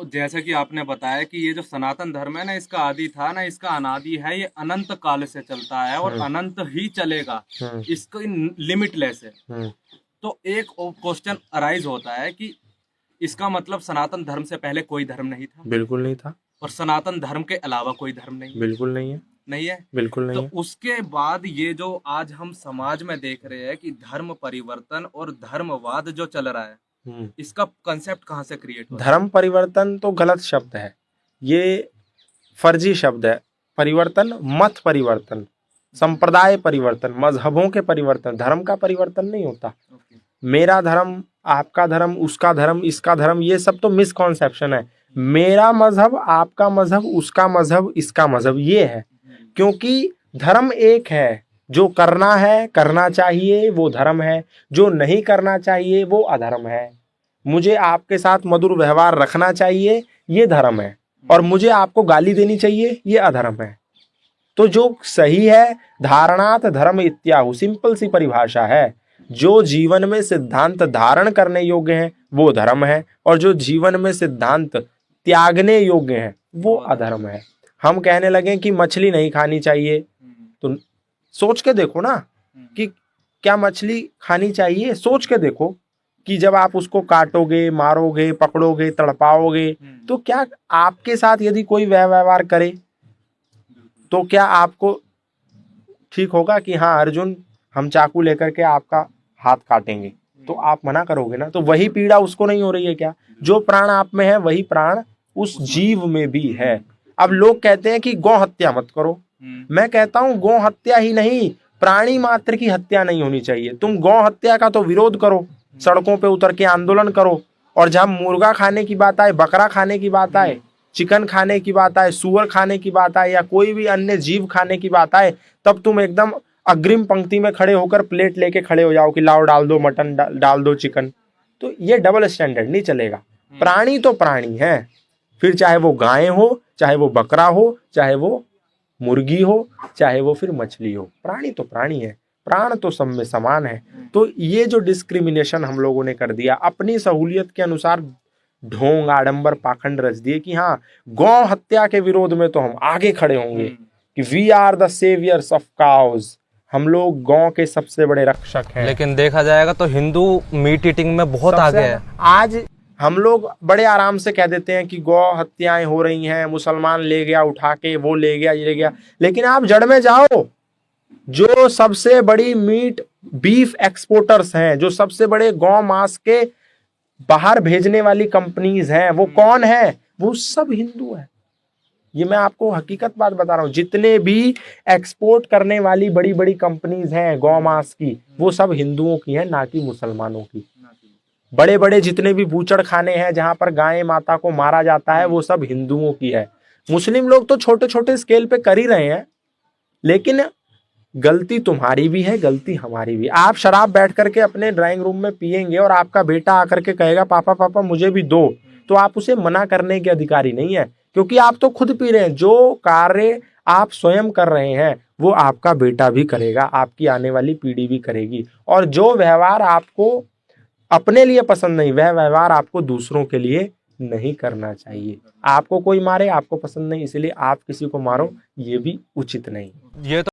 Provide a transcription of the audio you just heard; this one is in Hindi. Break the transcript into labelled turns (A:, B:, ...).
A: तो जैसे कि आपने बताया कि ये जो सनातन धर्म है ना, इसका आदि था ना, इसका अनादि है, ये अनंत काल से चलता है और अनंत ही चलेगा, इसकी लिमिटलेस है। तो एक क्वेश्चन अराइज होता है कि इसका मतलब सनातन धर्म से पहले कोई धर्म नहीं था,
B: बिल्कुल नहीं था।
A: और सनातन धर्म के अलावा कोई धर्म नहीं है।
B: बिल्कुल नहीं है।
A: नहीं है।
B: बिल्कुल नहीं
A: तो
B: है।
A: उसके बाद ये जो आज हम समाज में देख रहे हैं कि धर्म परिवर्तन और धर्मवाद जो चल रहा है, इसका कंसेप्ट कहाँ से क्रिएट हुआ?
B: धर्म परिवर्तन तो गलत शब्द है, ये फर्जी शब्द है। परिवर्तन, मत परिवर्तन, संप्रदाय परिवर्तन, मजहबों के परिवर्तन, धर्म का परिवर्तन नहीं होता। मेरा धर्म, आपका धर्म, उसका धर्म, इसका धर्म, ये सब तो मिसकॉन्सेप्शन है। मेरा मजहब, आपका मजहब, उसका मजहब, इसका मजहब, ये है। क्योंकि धर्म एक है, जो करना है, करना चाहिए, वो धर्म है। जो नहीं करना चाहिए, वो अधर्म है। मुझे आपके साथ मधुर व्यवहार रखना चाहिए, ये धर्म है, और मुझे आपको गाली देनी चाहिए, ये अधर्म है। तो जो सही है, धारणात धर्म इत्याहु, सिंपल सी परिभाषा है। जो जीवन में सिद्धांत धारण करने योग्य हैं, वो धर्म है, और जो जीवन में सिद्धांत त्यागने योग्य हैं, वो अधर्म है। हम कहने लगे कि मछली नहीं खानी चाहिए, तो सोच के देखो ना कि क्या मछली खानी चाहिए। सोच के देखो कि जब आप उसको काटोगे, मारोगे, पकड़ोगे, तड़पाओगे, तो क्या आपके साथ यदि कोई व्यवहार करे तो क्या आपको ठीक होगा कि हाँ अर्जुन, हम चाकू लेकर के आपका हाथ काटेंगे? तो आप मना करोगे ना। तो वही पीड़ा उसको नहीं हो रही है क्या? जो प्राण आप में है, वही प्राण उस जीव में भी है। अब लोग कहते हैं कि गौ हत्या मत करो। मैं कहता हूं गौ हत्या ही नहीं, प्राणी मात्र की हत्या नहीं होनी चाहिए। तुम गौ हत्या का तो विरोध करो, सड़कों पे उतर के आंदोलन करो, और जब मुर्गा खाने की बात आए, बकरा खाने की बात आए, चिकन खाने की बात आए, सुअर खाने की बात आए, या कोई भी अन्य जीव खाने की बात आए, तब तुम एकदम अग्रिम पंक्ति में खड़े होकर प्लेट लेके खड़े हो जाओ कि लाओ डाल दो मटन, डाल दो चिकन। तो ये डबल स्टैंडर्ड नहीं चलेगा। प्राणी तो प्राणी है, फिर चाहे वो गाय हो, चाहे वो बकरा हो, चाहे वो मुर्गी हो, चाहे वो फिर मछली हो, प्राणी तो प्राणी है। प्राण तो सब में समान है। तो ये जो डिस्क्रिमिनेशन हम लोगों ने कर दिया, अपनी सहूलियत के अनुसार ढोंग, आडंबर, पाखंड रच दिए कि हाँ गौ हत्या के विरोध में तो हम आगे खड़े होंगे कि we are the saviours of cows, हम लोग गौ के सबसे बड़े रक्षक हैं।
C: लेकिन देखा जाएगा तो हिंदू मीट ईटिंग में बहुत आगे है।
B: आज हम लोग बड़े आराम से कह देते हैं कि गौ हत्याएं हो रही हैं, मुसलमान ले गया उठा के, वो ले गया, ये ले गया। लेकिन आप जड़ में जाओ, जो सबसे बड़ी मीट बीफ एक्सपोर्टर्स हैं, जो सबसे बड़े गौ मांस के बाहर भेजने वाली कंपनीज हैं, वो कौन है? वो सब हिंदू है। ये मैं आपको हकीकत बात बता रहा हूँ। जितने भी एक्सपोर्ट करने वाली बड़ी बड़ी कंपनीज हैं गौ मांस की, वो सब हिंदुओं की हैं, ना कि मुसलमानों की। बड़े बड़े जितने भी बूचड़ खाने हैं जहां पर गाय माता को मारा जाता है, वो सब हिंदुओं की है। मुस्लिम लोग तो छोटे छोटे स्केल पे कर ही रहे हैं, लेकिन गलती तुम्हारी भी है, गलती हमारी भी। आप शराब बैठ करके अपने ड्राइंग रूम में पिएंगे और आपका बेटा आकर के कहेगा पापा पापा मुझे भी दो, तो आप उसे मना करने के अधिकारी नहीं है, क्योंकि आप तो खुद पी रहे हैं। जो कार्य आप स्वयं कर रहे हैं वो आपका बेटा भी करेगा, आपकी आने वाली पीढ़ी भी करेगी। और जो व्यवहार आपको अपने लिए पसंद नहीं, वह व्यवहार आपको दूसरों के लिए नहीं करना चाहिए। आपको कोई मारे, आपको पसंद नहीं, इसलिए आप किसी को मारो, ये भी उचित नहीं।
C: ये तो